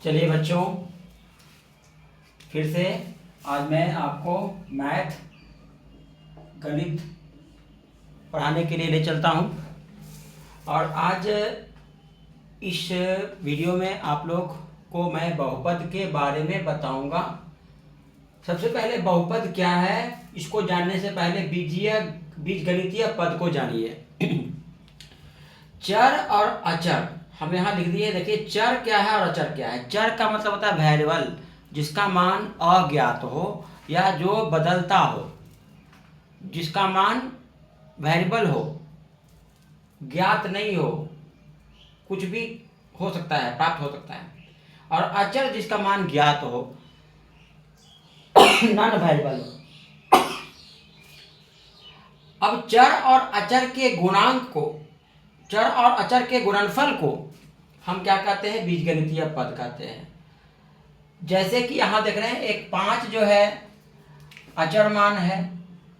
चलिए बच्चों, फिर से आज मैं आपको मैथ गणित पढ़ाने के लिए ले चलता हूँ। और आज इस वीडियो में आप लोग को मैं बहुपद के बारे में बताऊंगा। सबसे पहले बहुपद क्या है, इसको जानने से पहले बीजगणितीय पद को जानिए। चर और अचर हम यहाँ लिख दिए। देखिए, चर क्या है और अचर क्या है। चर का मतलब होता है वेरिएबल, जिसका मान अज्ञात हो या जो बदलता हो, जिसका मान वेरिएबल हो, ज्ञात नहीं हो, कुछ भी हो सकता है, प्राप्त हो सकता है। और अचर जिसका मान ज्ञात हो, नॉन वेरिएबल हो। अब चर और अचर के गुणांक को, चर और अचर के गुणनफल को हम क्या कहते हैं, बीजगणितीय पद कहते हैं। जैसे कि यहां देख रहे हैं, एक 5 जो है अचर मान है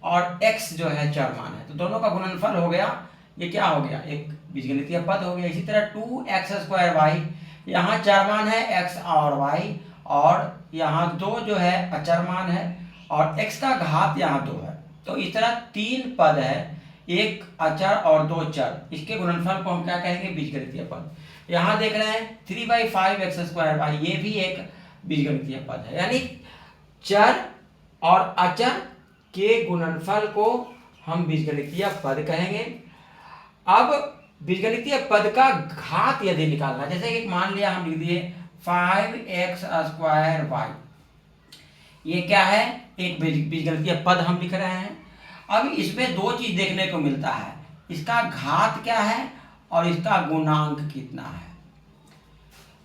और x जो है चर मान है, तो दोनों का गुणनफल हो गया, ये क्या हो गया, एक बीजगणितीय पद हो गया। इसी तरह 2x² y, यहाँ चर मान है x और y, और यहाँ 2 जो है अचर मान है और x का घात यहाँ 2 है। तो इस तरह 3 पद है, एक अचर और 2 चर, इसके गुणनफल को हम क्या कहेंगे, बीजगणितीय पद। यहाँ देख रहे हैं 3/5x² y, ये भी एक बीजगणितीय पद है। यानी चर और अचर के गुणनफल को हम बीजगणितीय पद कहेंगे। अब बीजगणितीय पद का घात यदि निकालना, जैसे कि मान लिया हम लिख दिए 5x² y, ये क्या है, एक बीजगणितीय पद हम लिख रहे हैं। अब इसमें 2 चीज देखने को मिलता है, इसका घात क्या है और इसका गुणांक कितना है।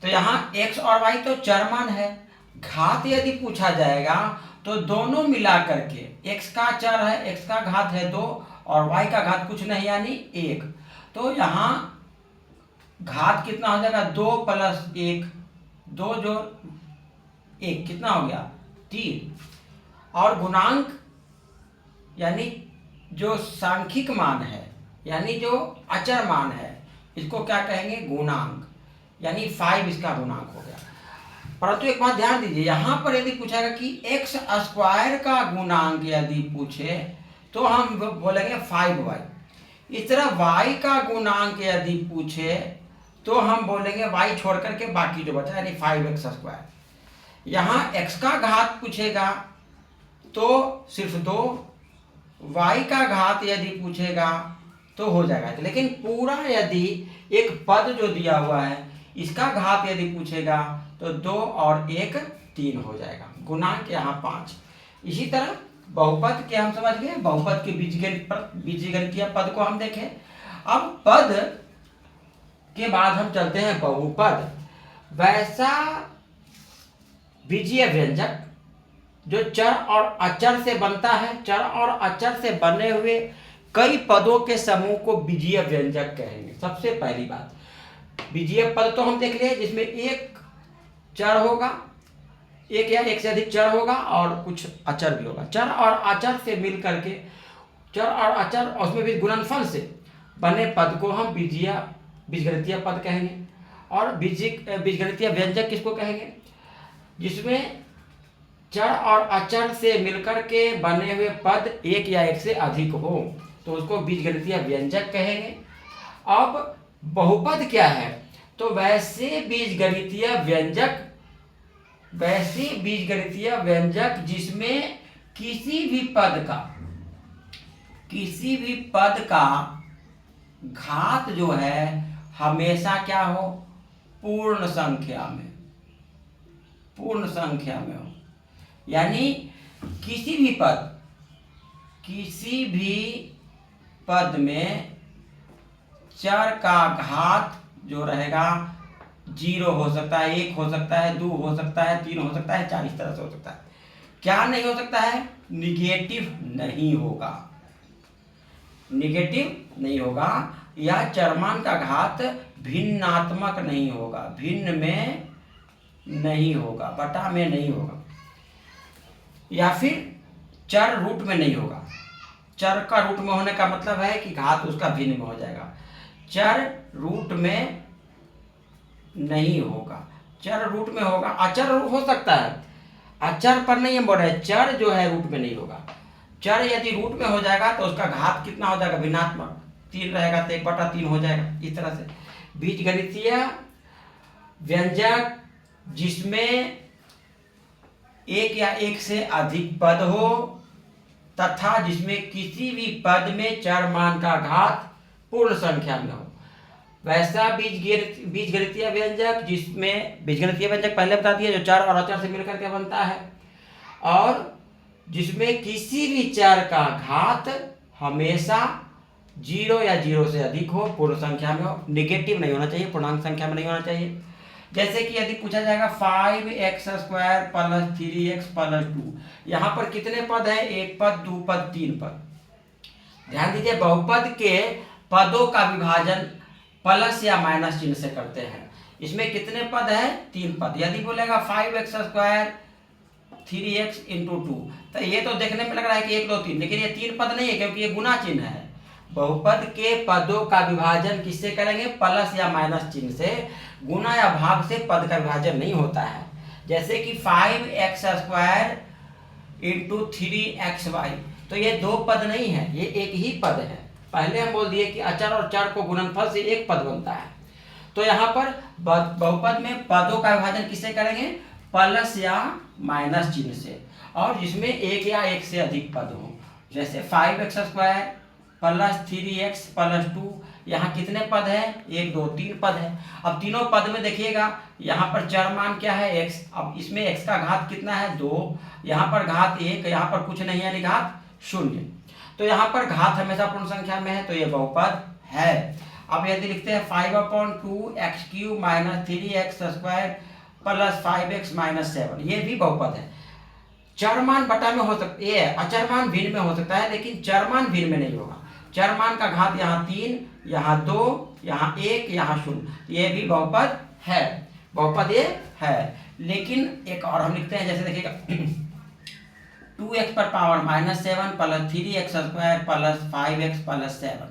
तो यहाँ x और y तो चर मान है, घात यदि पूछा जाएगा तो दोनों मिला करके, x का चर है, x का घात है 2 और y का घात कुछ नहीं यानी 1, तो यहाँ घात कितना हो जाएगा, 2 + 1, 2 जो 1 कितना हो गया, 3। और गुणांक यानी जो सांख्यिक मान है, यानी जो अचर मान है, इसको क्या कहेंगे, गुणांक, यानी 5 इसका गुणांक हो गया। परंतु एक बात ध्यान दीजिए, यहां पर यदि पूछेगा कि x² का गुणांक यदि पूछे तो हम बोलेंगे 5y। इस तरह y का गुणांक यदि पूछे तो हम बोलेंगे y छोड़ करके बाकी जो बचा, यानी 5x²। यहाँ x का घात पूछेगा तो सिर्फ 2, y का घात यदि पूछेगा तो हो जाएगा। लेकिन पूरा यदि एक पद जो दिया हुआ है, इसका घात यदि पूछेगा तो 2 और 1 3 हो जाएगा। गुणांक यहाँ 5। इसी तरह बहुपद के हम समझ गए, बहुपद के बीजगणितीय पद को हम देखें। अब पद के बाद हम चलते हैं बहुपद। वैसा बीजीय व्यंजक जो चर और अचर से बनता है, चर और अचर से बने हुए कई पदों के समूह को बीजीय व्यंजक कहेंगे। सबसे पहली बात, बीजीय पद तो हम देख लिए जिसमें एक चर होगा, एक या एक से अधिक चर होगा और कुछ अचर भी होगा। चर और अचर से मिल करके, चर और अचर और उसमें भी गुणनफल से बने पद को हम बीजगणितीय पद कहेंगे। और बीजगणितीय व्यंजक किसको कहेंगे, जिसमें चर और अचर से मिलकर के बने हुए पद एक या एक से अधिक हो तो उसको बीजगणितीय व्यंजक कहेंगे। अब बहुपद क्या है, तो वैसे बीजगणितीय व्यंजक जिसमें किसी भी पद का घात जो है हमेशा क्या हो, पूर्ण संख्या में हो। यानी किसी भी पद में चर का घात जो रहेगा 0 हो सकता है, 1 हो सकता है, 2 हो सकता है, 3 हो सकता है, 4 इस तरह से हो सकता है। क्या नहीं हो सकता है, निगेटिव नहीं होगा, या चरमान का घात भिन्नात्मक नहीं होगा, भिन्न में नहीं होगा, बटा में नहीं होगा, या फिर चर रूट में नहीं होगा। चर का रूट में होने का मतलब है कि घात उसका भिन्न में हो जाएगा, चर रूट में नहीं होगा। चर रूट में होगा, अचर हो सकता है, अचर पर नहीं हम बोल रहे, चर जो है रूट में नहीं होगा। चर यदि रूट में हो जाएगा तो उसका घात कितना हो जाएगा, भिन्नात्मक 3 रहेगा तो 1/3 हो जाएगा। इस तरह से बीजगणितीय व्यंजक जिसमें एक या एक से अधिक पद हो तथा जिसमें किसी भी पद में चर मान का घात पूर्ण संख्या में हो, वैसा बीजगणितीय व्यंजक जिसमें, बीजगणितीय व्यंजक पहले बता दिया जो चर और अचर से मिलकर के बनता है, और जिसमें किसी भी चर का घात हमेशा 0 या 0 से अधिक हो, पूर्ण संख्या में हो, निगेटिव नहीं होना चाहिए, पूर्णांक संख्या में नहीं होना चाहिए। जैसे कि यदि पूछा जाएगा 5x² + 3x + 2, यहाँ पर कितने पद हैं, 1 पद, 2 पद, 3 पद। ध्यान दीजिए, बहुपद के पदों का विभाजन प्लस या माइनस चिन्ह से करते हैं। इसमें कितने पद हैं, 3 पद। यदि बोलेगा 5x² 3x × 2, तो ये तो देखने में लग रहा है कि 1 2 3, लेकिन ये 3 पद नहीं है क्योंकि ये गुना चिन्ह है। बहुपद के पदों का विभाजन किससे करेंगे, प्लस या माइनस चिन्ह से। गुना या भाग से पद का विभाजन नहीं होता है। जैसे कि 5x² × 3xy, तो ये 2 पद नहीं है, ये एक ही पद है। पहले हम बोल दिए कि अचर और चर को गुणनफल से एक पद बनता है। तो यहाँ पर बहुपद में पदों का विभाजन किससे करेंगे, प्लस या माइनस चिन्ह से, और जिसमें एक या एक से अधिक पद हो। जैसे 5x² + 3x + 2, यहाँ कितने पद है, 1 2 3 पद है। अब तीनों पद में देखिएगा, यहाँ पर चर मान क्या है, x। अब इसमें x का घात कितना है, 2, यहाँ पर घात 1, यहाँ पर कुछ नहीं है यानी घात 0। तो यहाँ पर घात हमेशा पूर्ण संख्या में है, तो ये बहुपद है। अब यदि लिखते हैं 5/2x³ - 3x² + 5x - 7, ये भी बहुपद है। चरमान बटा में हो सकता है, अचरमान भिन्न में हो सकता है, लेकिन चरमान भिन्न में नहीं होगा। चरमान का घात यहाँ 3, यहाँ 2, यहाँ 1, यहाँ 0, ये भी बहुपद है, बहुपद ये है। लेकिन एक और हम लिखते हैं, जैसे देखिएगा 2x⁻⁻7 + 3x² + 5x + 7,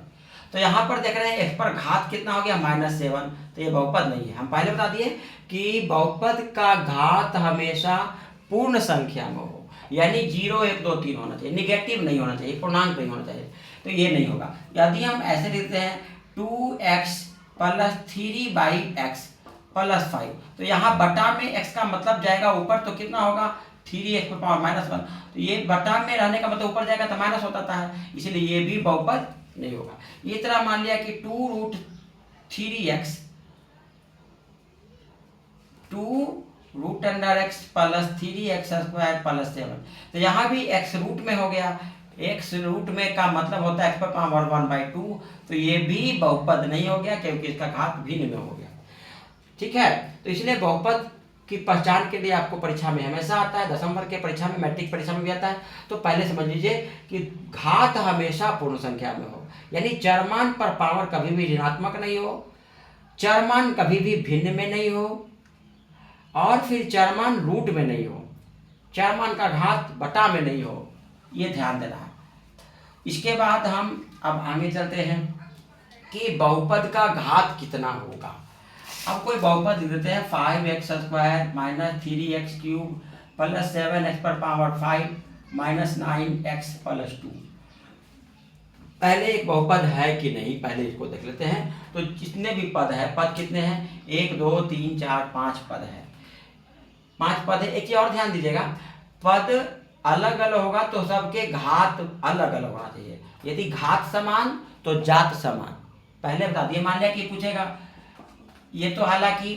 तो यहाँ पर देख रहे हैं x पर घात कितना हो गया, -7, तो ये बहुपद नहीं है। हम पहले बता दिए कि बहुपद का घात हमेशा पूर्ण संख्या में हो, यानी 0 1 2 3 होना चाहिए, निगेटिव नहीं होना चाहिए, पूर्णांक नहीं होना चाहिए, तो ये नहीं होगा। यदि हम ऐसे लिखते हैं 2x + 3/x + 5, तो यहाँ बटा में x का मतलब जाएगा ऊपर, तो कितना होगा 3x⁻⁻1, तो ये बटा में रहने का मतलब ऊपर जाएगा तो माइनस होता है, इसलिए ये भी बहुपद नहीं होगा। ये तरह मान लिया कि 2√3x 2√x + 3x² + 7, तो यहाँ भी x रूट में हो गया। x रूट में का मतलब होता है x⁻1/2, तो ये भी बहुपद नहीं हो गया क्योंकि इसका घात भिन्न में हो गया। ठीक है, तो इसलिए बहुपद की पहचान के लिए आपको परीक्षा में हमेशा आता है, 10वीं वर्ग के परीक्षा में, मैट्रिक परीक्षा में भी आता है। तो पहले समझ लीजिए कि घात हमेशा पूर्ण संख्या में हो, यानी चरमान पर पावर कभी भी ऋणात्मक नहीं हो, चरमान कभी भी भिन्न में नहीं हो, और फिर चरमान रूट में नहीं हो, चरमान का घात बटा में नहीं हो, ये ध्यान देना है। इसके बाद हम अब आगे चलते हैं कि बहुपद का घात कितना होगा। अब कोई बहुपद लिख देते हैं 5x² - 3x³ + 7x⁻5 - 9x + 2। पहले एक बहुपद है कि नहीं, पहले इसको देख लेते हैं। तो जितने भी पद है, पद कितने हैं, 1 2 3 4 5 पद है, 5 पद है। एक चीज और ध्यान दीजिएगा, पद अलग अलग होगा तो सबके घात अलग अलग होना चाहिए। यदि घात समान तो जात समान, पहले बता दिए। मान लिया कि पूछेगा, ये तो हालांकि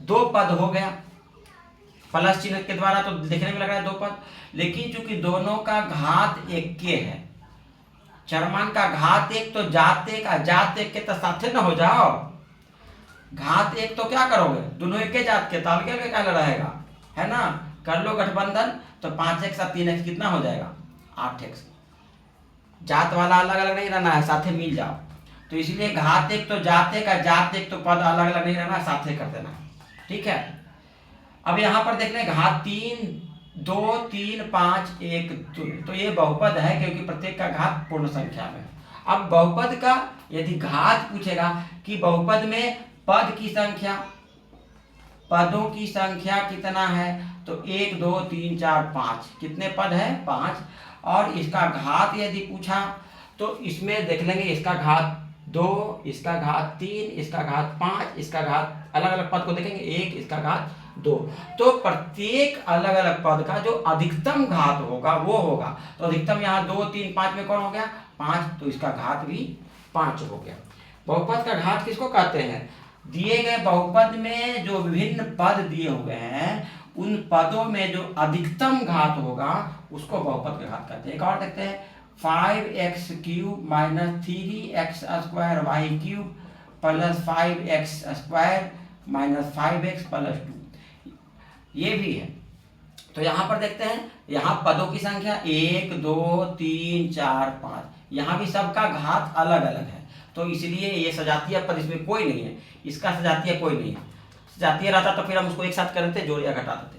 2 पद हो गया प्लस चिन्ह के द्वारा, तो देखने में लग रहा है 2 पद, लेकिन चूंकि दोनों का घात एक के है, चरमान का घात 1 तो जात 1, जात 1 के तो साथे न हो जाओ, घात 1 तो क्या करोगे, दोनों एक के जात के, ताल के क्या रहेगा, है ना, कर लो गठबंधन, तो 5x और 3x कितना हो जाएगा, 8x। जात वाला अलग अलग नहीं रहना है, साथे मिल जाओ। तो इसलिए घात 1 तो जात 1 का, जात 1 तो पद अलग अलग नहीं रहना, साथे कर देना। ठीक है, अब यहाँ पर देख लें घात 3 2 3 5 1 2, तो ये बहुपद है क्योंकि प्रत्येक का घात पूर्ण संख्या में। अब बहुपद का यदि घात पूछेगा कि बहुपद में पद की संख्या, पदों की संख्या कितना है, तो 1 2 3 4 5, कितने पद है, 5। और इसका घात यदि पूछा तो इसमें देख लेंगे, इसका घात 2, इसका घात 3, इसका घात 5, इसका घात, अलग अलग पद को देखेंगे, 1, इसका घात 2। तो प्रत्येक अलग अलग पद का जो अधिकतम घात होगा वो होगा, तो अधिकतम यहाँ 2 3 5 में कौन हो गया, 5, तो इसका घात भी 5 हो गया। बहुपद का घात किसको कहते हैं, दिए गए बहुपद में जो विभिन्न पद दिए हुए हैं उन पदों में जो अधिकतम घात होगा उसको बहुपद का घात कहते हैं। एक और देखते हैं, 5x³ minus 3x² y³ plus 5x² minus 5x plus 2, ये भी है। तो यहाँ पर देखते हैं, यहाँ पदों की संख्या 1 2 3 4 5, यहाँ भी सबका घात अलग अलग है, तो इसलिए ये सजातीय पद इसमें कोई नहीं है, इसका सजातीय कोई नहीं है। सजातीय रहता तो फिर हम उसको एक साथ कर देते, जोड़ या घटा देते,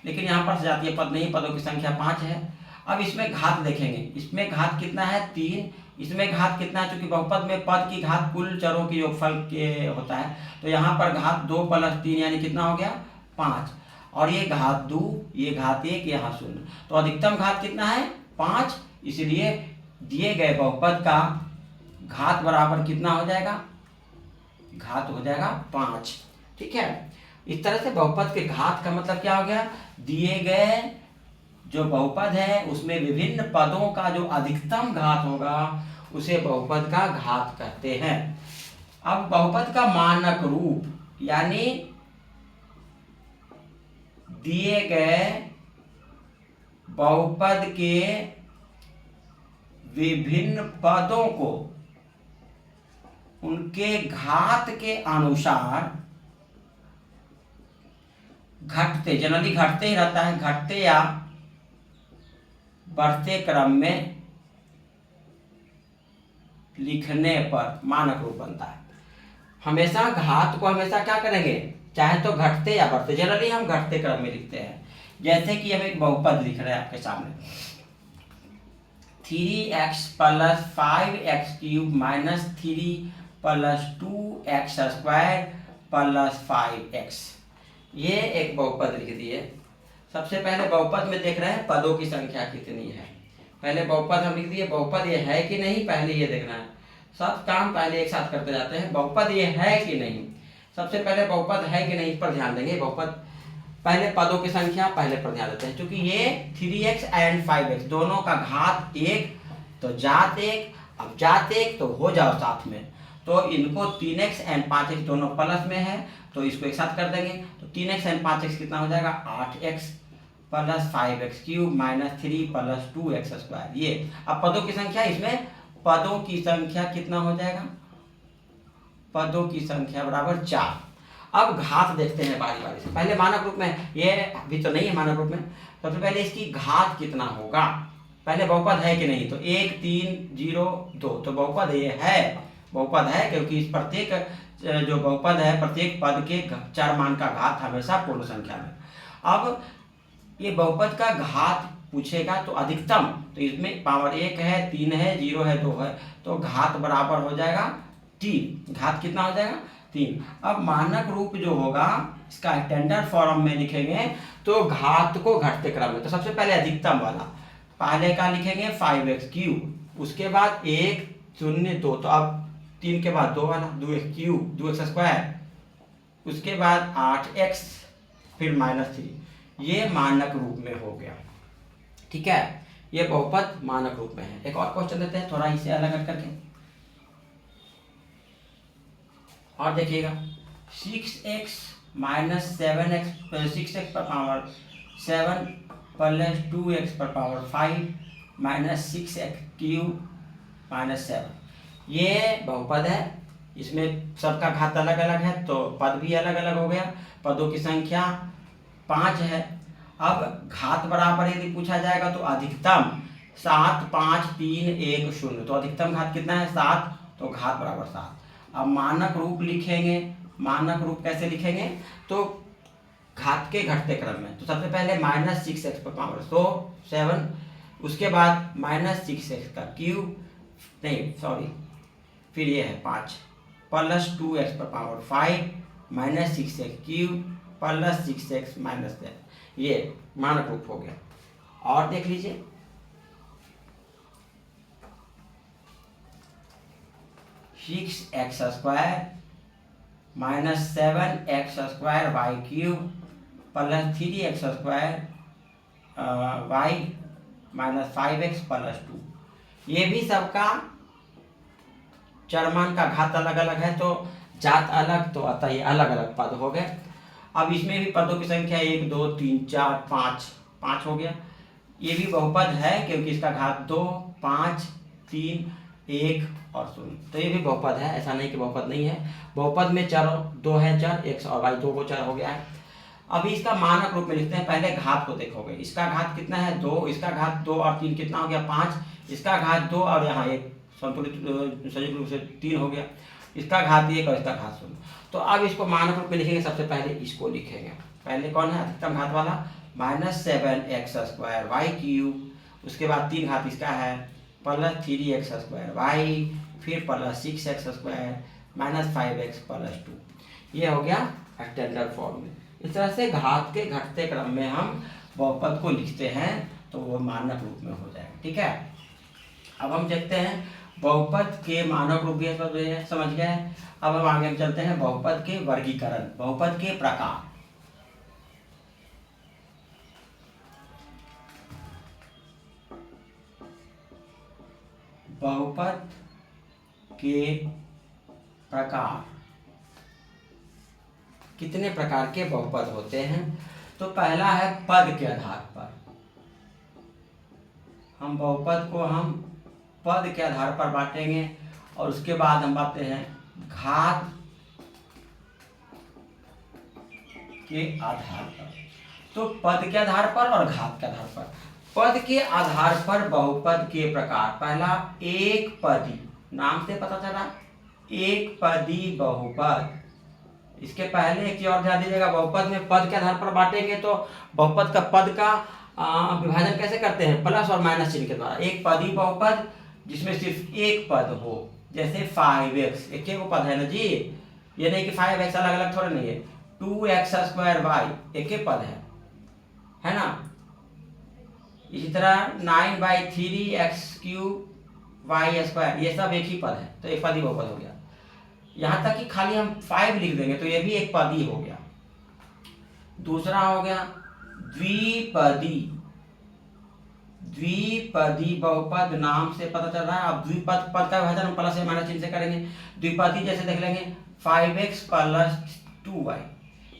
लेकिन यहाँ पर सजातीय पद नहीं, पदों की संख्या 5 है। अब इसमें घात देखेंगे, इसमें घात कितना है, 3, इसमें घात कितना है, चूंकि बहुपद में पद की घात कुल चरों की योगफल के होता है, तो यहाँ पर घात 2 + 3 यानी कितना हो गया, 5, और ये घात 2, ये घात 1, यहाँ 0, तो अधिकतम घात कितना है, 5, इसलिए दिए गए बहुपद का घात बराबर कितना हो जाएगा, घात हो जाएगा 5। ठीक है, इस तरह से बहुपद के घात का मतलब क्या हो गया, दिए गए जो बहुपद है उसमें विभिन्न पदों का जो अधिकतम घात होगा उसे बहुपद का घात कहते हैं। अब बहुपद का मानक रूप, यानी दिए गए बहुपद के विभिन्न पदों को उनके घात के अनुसार घटते, जनरली घटते ही रहता है, घटते या बढ़ते क्रम में लिखने पर मानक रूप बनता है। हमेशा घात को हमेशा क्या करेंगे, चाहे तो घटते या बढ़ते, जनरली हम घटते क्रम में लिखते हैं। जैसे कि हम एक बहुपद लिख रहे हैं आपके सामने, 3x plus 5x³ minus 3 plus 2x² plus 5x, ये एक बहुपद लिख दिए। सबसे पहले बहुपद में देख रहे हैं पदों की संख्या कितनी है, पहले बहुपद हम लिख दिए, बहुपद ये है कि नहीं पहले ये देखना है, सब काम पहले एक साथ करते जाते हैं। बहुपद ये है कि नहीं, सबसे पहले बहुपद है कि नहीं इस पर ध्यान देंगे। बहुपद पहले पदों की संख्या पहले पर ध्यान देते हैं, क्योंकि ये 3x एंड 5x दोनों का घात 1, तो जात 1, अब जात 1 तो हो जाओ साथ में, तो इनको 3x एंड 5x दोनों प्लस में है, तो इसको एक साथ कर देंगे, तो 3x एंड 5x कितना हो जाएगा, 8x plus 5x³ minus 3 plus 2x²। ये अब पदों की संख्या, इसमें पदों की संख्या कितना हो जाएगा, पदों की संख्या बराबर 4। अब घात देखते हैं बारी बारी से, पहले मानक रूप में, ये अभी तो नहीं है मानक रूप में, सबसे पहले इसकी घात कितना होगा, पहले बहुपद है कि नहीं, तो 1 3 0 2, तो बहुपद ये है, बहुपद है, क्योंकि इस प्रत्येक जो बहुपद है प्रत्येक पद के 4 मान का घात हमेशा पूर्ण संख्या में। अब ये बहुपद का घात पूछेगा तो अधिकतम, तो इसमें पावर 1 है, 3 है, 0 है, 2 है, तो घात बराबर हो जाएगा 3, घात कितना हो जाएगा, 3। अब मानक रूप जो होगा इसका स्टैंडर्ड फॉर्म में लिखेंगे तो घात को घटते क्रम में, तो सबसे पहले अधिकतम वाला, पहले का लिखेंगे 5x³, उसके बाद 1 0 2, तो अब 3 के बाद 2 वाला 2x³, 2x², उसके बाद 8x, फिर -3, ये मानक रूप में हो गया। ठीक है, ये बहुपद मानक रूप में है। एक और क्वेश्चन देते हैं थोड़ा इसे अलग करके, और देखिएगा, 6x माइनस 7x 6x पर पावर 7 प्लस 2x पर पावर 5 माइनस 6x³ माइनस 7, ये बहुपद है, इसमें सबका घात अलग अलग है, तो पद भी अलग अलग हो गया, पदों की संख्या 5 है। अब घात बराबर यदि पूछा जाएगा तो अधिकतम 7 5 3 1 0, तो अधिकतम घात कितना है, 7, तो घात बराबर 7। अब मानक रूप लिखेंगे, मानक रूप कैसे लिखेंगे, तो घात के घटते क्रम में, तो सबसे पहले -6x पर पावर 7, उसके बाद -6x³ नहीं सॉरी, फिर ये है 5 प्लस 2x पर power 5 minus 6x³ plus 6x minus 7, ये मानक रूप हो गया। और देख लीजिए, six x square minus 7x square y cube plus 3x square y minus 5x plus 2। ये भी सबका चरमान का घात अलग अलग है, तो जात अलग, तो अतः ये अलग अलग पद हो गए। अब इसमें भी पदों की संख्या 1 2 3 4 5 हो गया। ये भी बहुपद है क्योंकि इसका घात 2 5 3 1 और 0, तो ये भी बहुपद है, ऐसा नहीं कि बहुपद नहीं है। बहुपद में चर 2 है, चर x और y 2 को चर हो गया है। अभी इसका मानक रूप में लिखते हैं। पहले घात को देखोगे, इसका घात कितना है 2, इसका घात 2 और 3 कितना हो गया 5, इसका घात 2 और यहाँ एक संतुलित संयुक्त रूप से 3 हो गया, इसका घात 1 और इसका घात 0। तो अब इसको मानक रूप में लिखेंगे। सबसे पहले इसको लिखेंगे। पहले कौन है अधिकतम घात वाला, minus 7x square y cube, उसके बाद 3 घात इसका है प्लस 3x स्क्वायर वाई, फिर plus 6x square minus 5x plus 2। ये हो गया स्टैंडर्ड फॉर्म में। इस तरह से घात के घटते क्रम में हम बहुपद को लिखते हैं, तो वो मानक रूप में हो जाएगा। ठीक है, अब हम देखते हैं बहुपद के मानक रूप भी समझ गए। अब हम आगे चलते हैं बहुपद के वर्गीकरण, बहुपद के प्रकार। बहुपद के प्रकार, कितने प्रकार के बहुपद होते हैं? तो पहला है पद के आधार पर। हम बहुपद को हम पद के आधार पर बांटेंगे, और उसके बाद हम बांटते हैं घात के आधार पर। तो पद के आधार पर और घात के आधार पर। पद के आधार पर बहुपद के प्रकार, पहला एक पदी, नाम से पता चला एक पदी बहुपद। इसके पहले एक चीज और ध्यान दीजिएगा, बहुपद में पद के आधार पर बांटेंगे तो बहुपद का पद का विभाजन कैसे करते हैं, प्लस और माइनस चिन्ह के द्वारा। एक पदी बहुपद जिसमें सिर्फ एक पद हो, जैसे 5x, एक ही पद है ना जी, ये नहीं कि 5x अलग अलग थोड़े नहीं है। 2x स्क्वायर वाई एक ही पद है ना। इसी तरह 9/3x क्यूब वाई स्क्वायर, ये सब एक ही पद है, तो एक पदी बहुपद हो गया। यहाँ तक कि खाली हम 5 लिख देंगे तो ये भी एक पदी हो गया। दूसरा हो गया द्विपदी। द्विपदी बहुपद नाम से पता चल रहा है। अब द्विपद पद का विभाजन हम प्लस या माइनस चिन्ह से करेंगे। द्विपदी जैसे देख लेंगे 5x प्लस 2y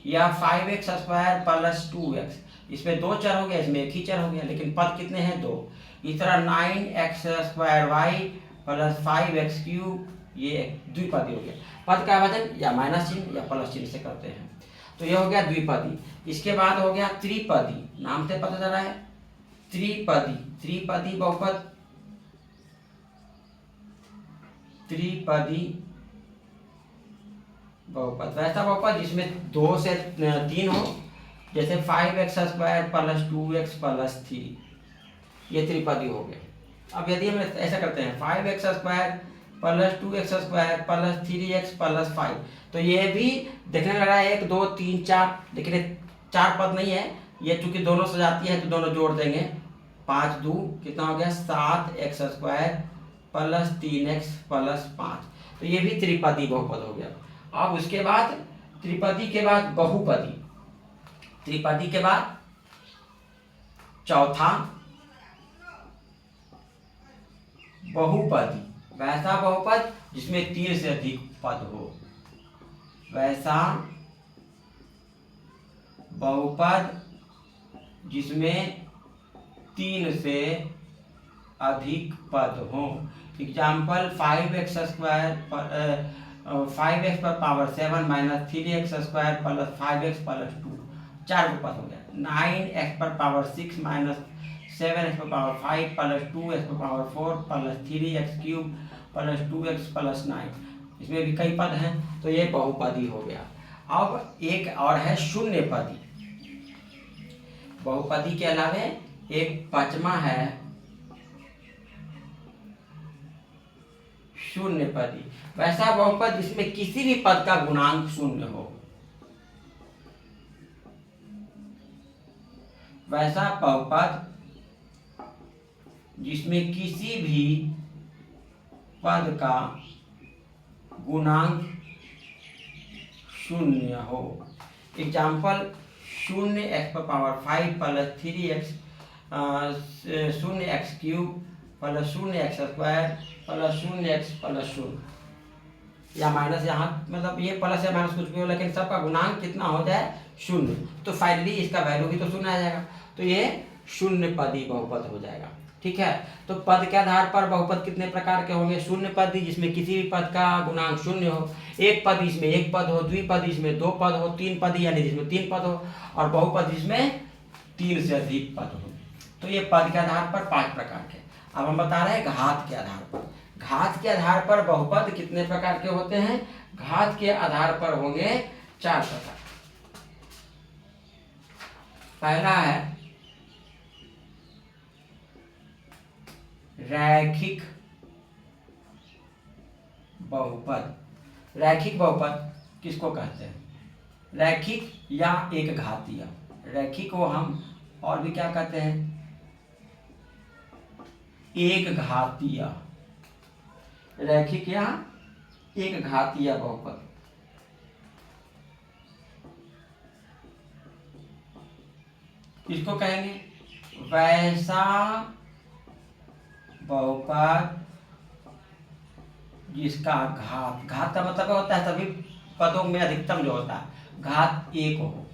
या 5x स्क्वायर प्लस 2x, इसमें 2 चर हो गया, इसमें एक ही चर हो गया, लेकिन पद कितने हैं 2। इस तरह 9x square Y plus 5x cube, ये द्विपदी हो गया। पद का विभाजन या माइनस चिन्ह या प्लस चिन्ह से करते हैं, तो ये हो गया द्विपदी। इसके बाद हो गया त्रिपदी, नाम से पता चला है त्रिपदी। त्रिपदी बहुपद, त्रिपदी बहुपद वैसा बहुपद जिसमें 2 से 3 हो, जैसे 5x square plus 2x plus 3, ये त्रिपदी हो गए। अब यदि हम ऐसा करते हैं 5x square plus 2x square plus 3x plus 5, तो ये भी देखने लग रहा है 1 2 3 4, लेकिन 4 पद नहीं है ये, चूंकि दोनों सजाती है तो दोनों जोड़ देंगे। 5 2 कितना हो गया 7x square plus 3x plus 5, तो ये भी त्रिपदी बहुपद हो गया। अब उसके बाद त्रिपदी के बाद बहुपदी, त्रिपदी के बाद चौथा बहुपदी, वैसा बहुपद जिसमें 3 से अधिक पद हो, वैसा बहुपद जिसमें 3 से अधिक पद हो। एग्जाम्पल 5x स्क्वायर 5x पर power 7 minus 3x square plus 5x plus 2, 4 पद हो गया। 9x पर पावर 6 माइनस 7x पर पावर 5 प्लस 2x पर power 4 plus 3x cube plus 2x plus 9, इसमें भी कई पद हैं, तो ये बहुपदी हो गया। अब एक और है शून्यपदी। बहुपदी के अलावे एक पांचवा है शून्यपदी, वैसा बहुपद जिसमें किसी भी पद का गुणांक शून्य हो। वैसा बहुपद जिसमें किसी भी पद का गुणांक शून्य हो। Example, 0x⁵ plus 3x 0x³ plus 0x² plus 0x plus 0, या माइनस, यहाँ मतलब ये प्लस या माइनस कुछ भी हो, लेकिन सबका गुणांक कितना हो जाए, शून्य। तो फाइनली इसका वैल्यू भी तो शून्य आ जाएगा, तो ये शून्य पदी बहुपद हो जाएगा। ठीक है, तो पद के आधार पर बहुपद कितने प्रकार के होंगे? शून्य पदी जिसमें किसी भी पद का गुणांक शून्य हो, एक पद जिसमें एक पद हो, द्विपद जिसमें दो पद हो, तीन पदी यानी जिसमें तीन पद हो, और बहुपद जिसमें तीन से अधिक पद हो। तो ये पद के आधार पर 5 प्रकार के। अब हम बता रहे हैं घात के आधार पर। घात के आधार पर बहुपद कितने प्रकार के होते हैं? घात के आधार पर होंगे 4 प्रकार। पहला है रैखिक बहुपद। रैखिक बहुपद किसको कहते हैं? रैखिक या एक घातीय। रैखिक को हम और भी क्या कहते हैं? एक घातीय। रैखिक या एक घातीय बहुपद। किसको कहेंगे? वैसा बहुपद जिसका घात, घात का मतलब होता है सभी पदों में अधिकतम जो होता है घात 1 हो।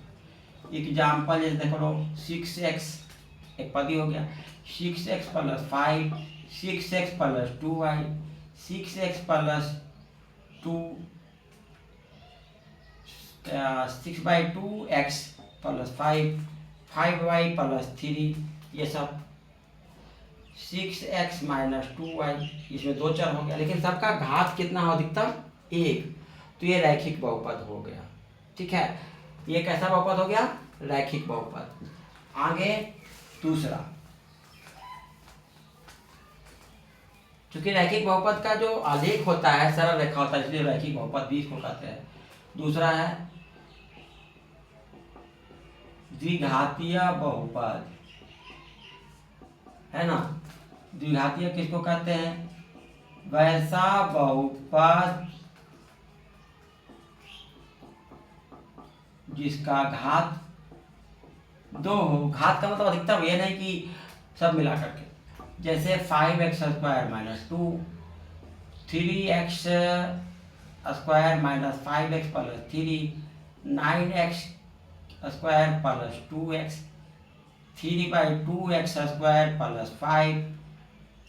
एग्जाम्पल जैसे देखो, 6x एक पद ही हो गया, 6x plus 5, 6x plus 2y, 6x plus 2, 6/2x plus 5, 5y plus 3, ये सब 6x माइनस 2y, इसमें 2 चर हो गया, लेकिन सबका घात कितना हो? अधिकतम 1। तो ये रैखिक बहुपद हो गया। ठीक है, ये कैसा बहुपद हो गया? रैखिक बहुपद। आगे दूसरा, क्योंकि रैखिक बहुपद का जो आलेख होता है सरल रेखा होता है, इसलिए रैखिक बहुपद भी इसको कहते हैं। दूसरा है द्विघातीय बहुपद, है ना। द्विघातीय किसको कहते हैं? वैसा बहुपद जिसका घात 2 हो। घात का मतलब अधिकतम, ये नहीं कि सब मिला करके। जैसे 5x² minus 2, 3x² minus 5x plus 3, 9x² plus 2x, 3/2x² plus 5,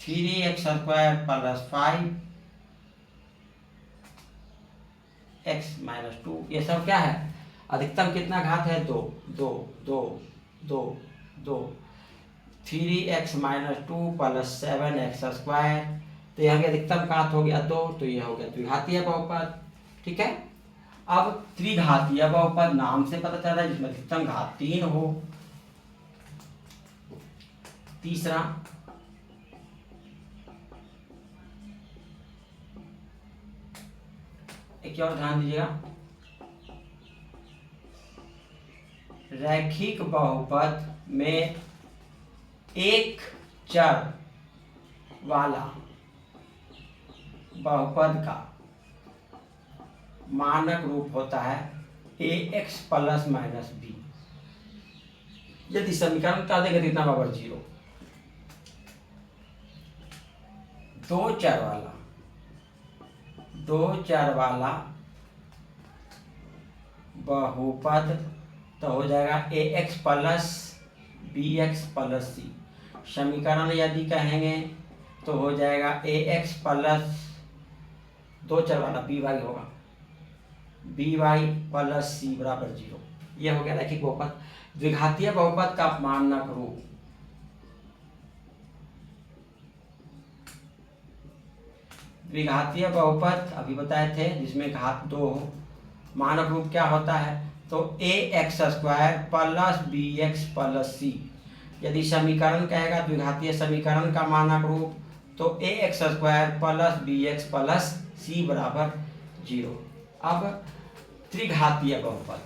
3x² plus 5x minus 2, ये सब क्या है? अधिकतम कितना घात है? 2, 2, 2, 2, 2, 3x माइनस 2 प्लस 7x²। तो यहाँ के अधिकतम घात हो गया 2, तो ये हो गया द्विघातीय बहुपद। ठीक है, अब त्रिघातीय बहुपद नाम से पता चल रहा है, जिसमें अधिकतम घात 3 हो। तीसरा एक और ध्यान दीजिएगा, रैखिक बहुपद में एक चर वाला बहुपद का मानक रूप होता है ax प्लस माइनस b। यदि समीकरण का देंगे कितना बराबर 0। दो चर वाला बहुपद तो हो जाएगा ax plus bx plus c। समीकरण यदि कहेंगे तो हो जाएगा ax प्लस 2 चर वाला by होगा, by प्लस c बराबर 0। यह हो गया रैखिक बहुपद। द्विघातीय बहुपद का मानक रूप, द्विघातीय बहुपद अभी बताए थे जिसमें घात 2 हो। मानक रूप क्या होता है? तो ax² plus bx plus c। यदि समीकरण कहेगा द्विघातीय समीकरण का मानक रूप, तो ax² plus bx plus c बराबर 0। अब त्रिघातीय बहुपद,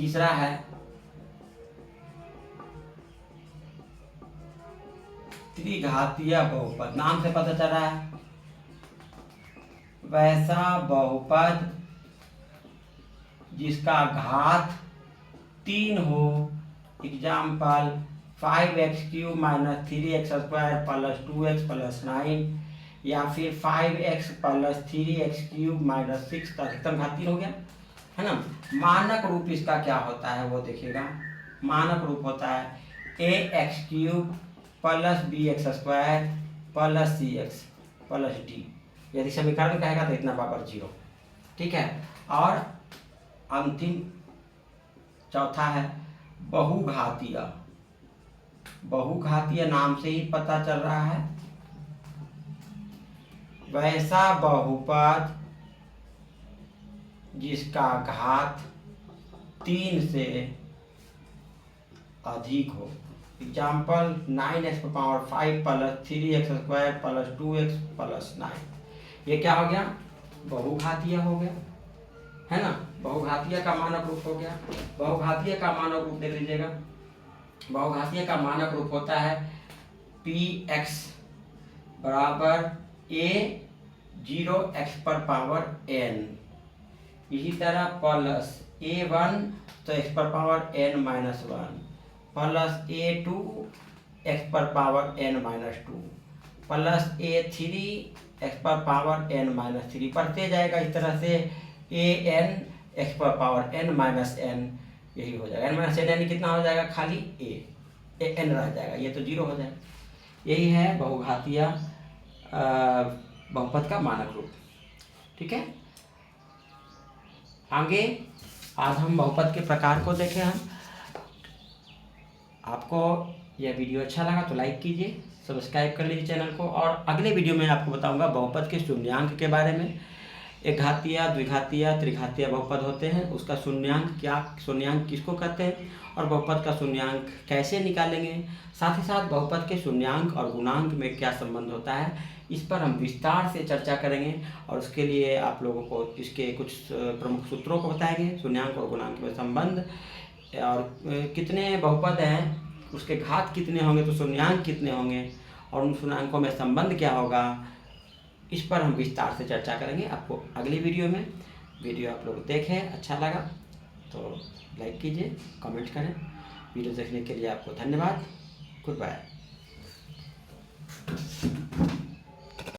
तीसरा है त्रिघातीय बहुपद। नाम से पता चल रहा है, वैसा बहुपद जिसका घात 3 हो। एग्जाम्पल 5x³ - 3x² + 2x + 9, या फिर 5x + 3x³ - 6 का अधिकतम घात 3 हो गया, है ना। मानक रूप इसका क्या होता है वो देखिएगा। मानक रूप होता है ax³ + bx² + cx + d। यदि समीकरण कहेगा तो इतना बराबर 0, ठीक है। और अंतिम चौथा है बहुघातीय। बहुघातीय नाम से ही पता चल रहा है, वैसा बहुपद जिसका घात 3 से अधिक हो। Example 9x⁵ + 3x² + 2x + 9। ये क्या हो गया? बहुघातीय हो गया, है ना। बहुघातीय का मानक रूप हो गया। बहुघातीय का मानक रूप देख लीजिएगा। बहुघातीय का मानक रूप होता है px बराबर a0x⁴n, इसी तरह प्लस a1 तो x⁴n - 1 plus a2 x⁴n - 2 plus a3 x⁴n - 3 बढ़ते जाएगा इस तरह से an x⁴n - n, यही हो जाएगा। n - n यानी कितना हो जाएगा? खाली n रह जाएगा, ये तो 0 हो जाएगा। यही है बहुघातीय बहुपद का मानक रूप, ठीक है। आगे आज हम बहुपद के प्रकार को देखें। हम आपको यह वीडियो अच्छा लगा तो लाइक कीजिए, सब्सक्राइब कर लीजिए चैनल को। और अगले वीडियो में आपको बताऊंगा बहुपद के शून्यांक के बारे में। एक घातीय, द्विघातीय, त्रिघातीय बहुपद होते हैं, उसका शून्यांक क्या, शून्यांक किसको कहते हैं, और बहुपद का शून्यांक कैसे निकालेंगे। साथ ही साथ बहुपद के शून्यांक और गुणांक में क्या संबंध होता है, इस पर हम विस्तार से चर्चा करेंगे। और उसके लिए आप लोगों को इसके कुछ प्रमुख सूत्रों को बताएंगे, शून्यांक और गुणांक में संबंध, और कितने बहुपद हैं, उसके घात कितने होंगे तो शून्यांक कितने होंगे, और उन शून्यांकों में संबंध क्या होगा, इस पर हम विस्तार से चर्चा करेंगे आपको अगली वीडियो में। वीडियो आप लोग देखें, अच्छा लगा तो लाइक कीजिए, कमेंट करें। वीडियो देखने के लिए आपको धन्यवाद। Good bye.